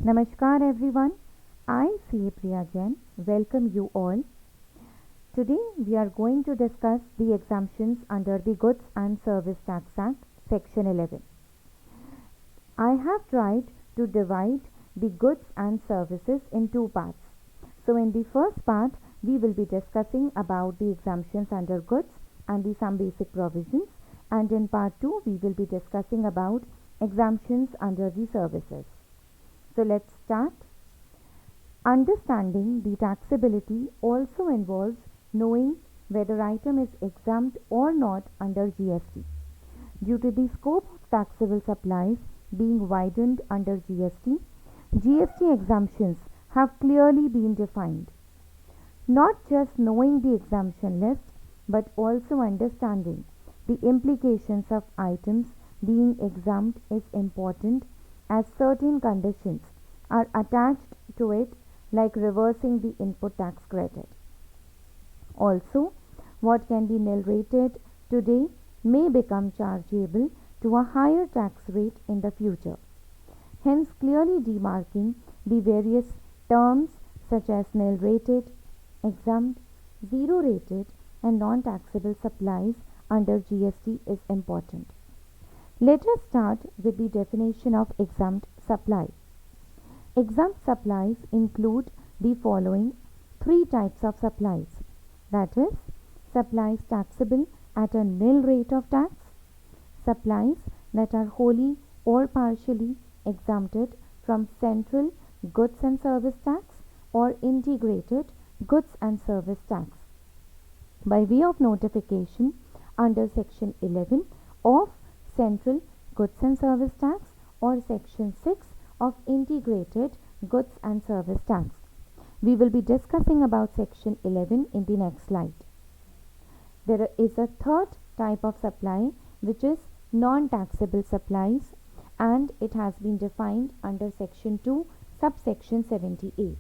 Namaskar everyone, I CA Priya Jain welcome you all. Today we are going to discuss the exemptions under the Goods and Service Tax Act Section 11. I have tried to divide the goods and services in two parts. So in the first part we will be discussing about the exemptions under goods and some basic provisions, and in part 2 we will be discussing about exemptions under the services. So let's start. Understanding the taxability also involves knowing whether item is exempt or not under GST. Due to the scope of taxable supplies being widened under GST, GST exemptions have clearly been defined. Not just knowing the exemption list, but also understanding the implications of items being exempt is important, as certain conditions are attached to it, like reversing the input tax credit. Also, what can be nil rated today may become chargeable to a higher tax rate in the future. Hence, clearly demarking the various terms such as nil rated, exempt, zero rated and non-taxable supplies under GST is important. Let us start with the definition of exempt supply. Exempt supplies include the following three types of supplies, that is, supplies taxable at a nil rate of tax, supplies that are wholly or partially exempted from central goods and service tax or integrated goods and service tax by way of notification under Section 11 of Central Goods and Service Tax or Section 6 of Integrated Goods and Service Tax. We will be discussing about Section 11 in the next slide. There is a third type of supply which is non-taxable supplies, and it has been defined under Section 2 subsection 78.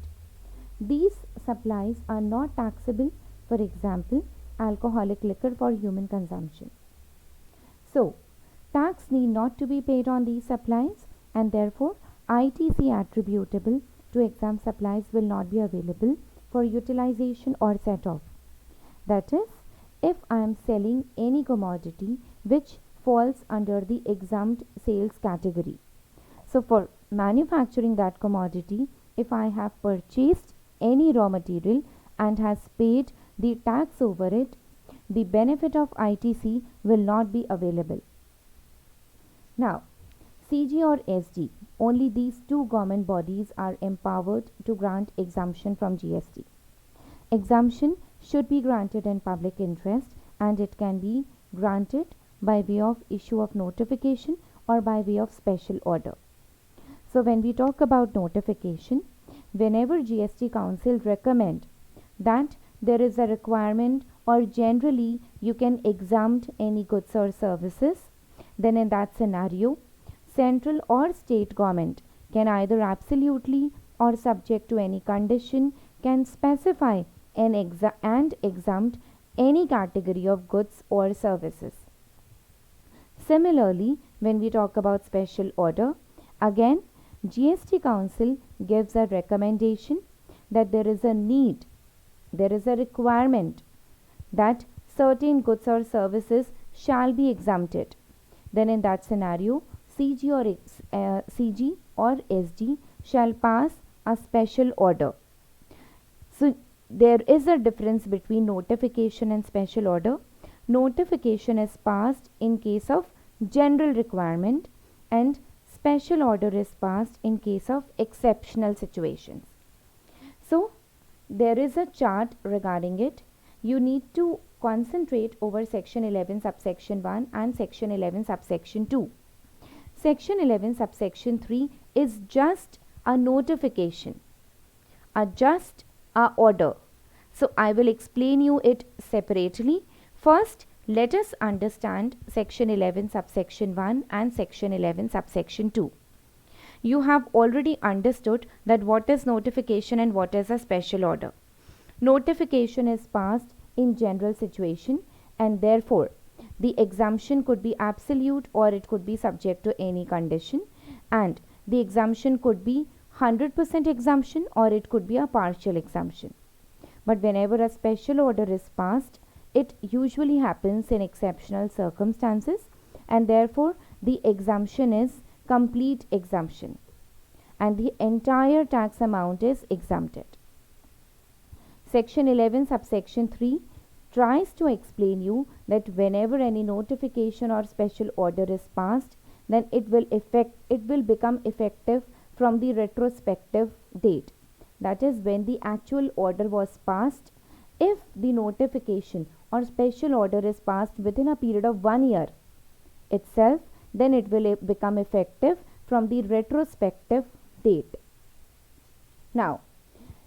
These supplies are not taxable, for example, alcoholic liquor for human consumption. So, tax need not to be paid on these supplies, and therefore ITC attributable to exempt supplies will not be available for utilization or set off. That is, if I am selling any commodity which falls under the exempt sales category. So for manufacturing that commodity, if I have purchased any raw material and has paid the tax over it, the benefit of ITC will not be available. Now, CG or SD, only these two government bodies are empowered to grant exemption from GST. Exemption should be granted in public interest, and it can be granted by way of issue of notification or by way of special order. So when we talk about notification, whenever GST Council recommend that there is a requirement or generally you can exempt any goods or services, then in that scenario, central or state government can either absolutely or subject to any condition can specify and exempt any category of goods or services. Similarly, when we talk about special order, again GST Council gives a recommendation that there is a need, there is a requirement that certain goods or services shall be exempted. Then in that scenario, CG or SD shall pass a special order. So there is a difference between notification and special order. Notification is passed in case of general requirement and special order is passed in case of exceptional situations. So there is a chart regarding it. You need to concentrate over Section 11 subsection 1 and Section 11 subsection 2. Section 11 subsection 3 is just a notification, just a order. So I will explain you it separately. First, let us understand Section 11 subsection 1 and Section 11 subsection 2. You have already understood that what is notification and what is a special order. Notification is passed in general situation, and therefore the exemption could be absolute or it could be subject to any condition, and the exemption could be 100% exemption or it could be a partial exemption. But whenever a special order is passed, it usually happens in exceptional circumstances, and therefore the exemption is complete exemption and the entire tax amount is exempted. Section 11 subsection 3 tries to explain you that whenever any notification or special order is passed, then it will become effective from the retrospective date, that is when the actual order was passed. If the notification or special order is passed within a period of 1 year itself, then it will become effective from the retrospective date. Now,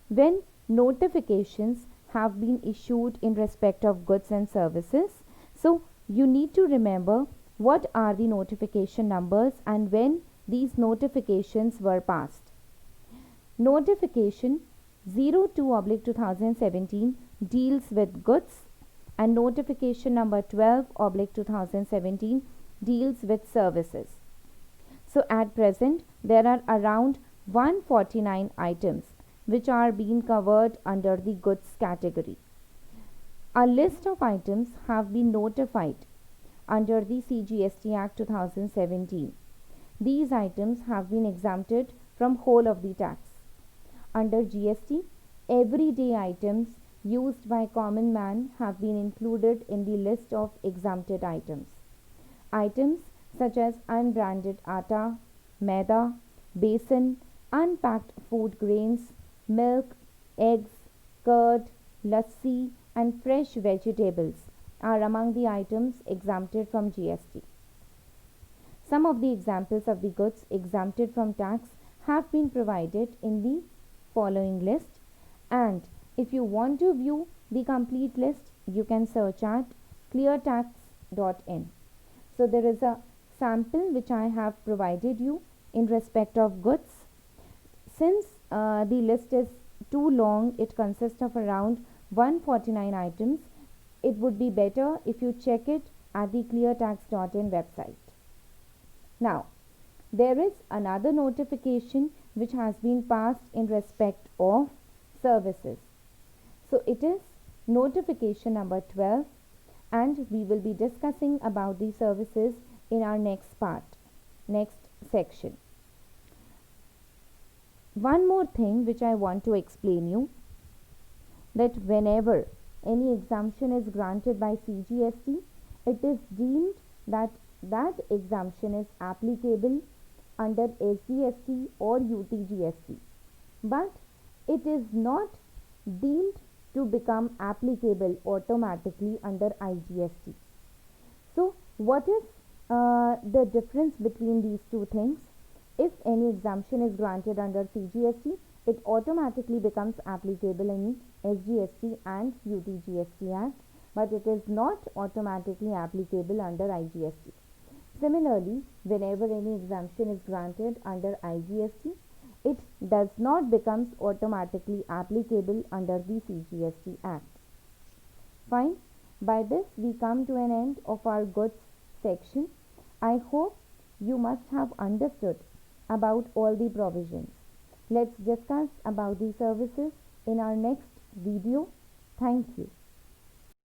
when notifications have been issued in respect of goods and services, so you need to remember what are the notification numbers and when these notifications were passed. Notification 02/2017 deals with goods and notification number 12/2017 deals with services. So at present there are around 149 items which are being covered under the goods category. A list of items have been notified under the CGST Act 2017. These items have been exempted from whole of the tax. Under GST, everyday items used by common man have been included in the list of exempted items. Items such as unbranded atta, maida, besan, unpacked food grains, milk, eggs, curd, lassi and fresh vegetables are among the items exempted from GST. Some of the examples of the goods exempted from tax have been provided in the following list, and if you want to view the complete list, you can search at cleartax.in. So there is a sample which I have provided you in respect of goods. Since the list is too long, it consists of around 149 items, it would be better if you check it at the cleartax.in website. Now, there is another notification which has been passed in respect of services. So it is notification number 12, and we will be discussing about the services in our next section. One more thing which I want to explain you, that whenever any exemption is granted by CGST, it is deemed that exemption is applicable under SGST or UTGST, but it is not deemed to become applicable automatically under IGST. So what is the difference between these two things? If any exemption is granted under CGST, it automatically becomes applicable in SGST and UTGST Act, but it is not automatically applicable under IGST. Similarly, whenever any exemption is granted under IGST, it does not becomes automatically applicable under the CGST Act. Fine. By this we come to an end of our goods section. I hope you must have understood about all the provisions. Let's discuss about the services in our next video. Thank you.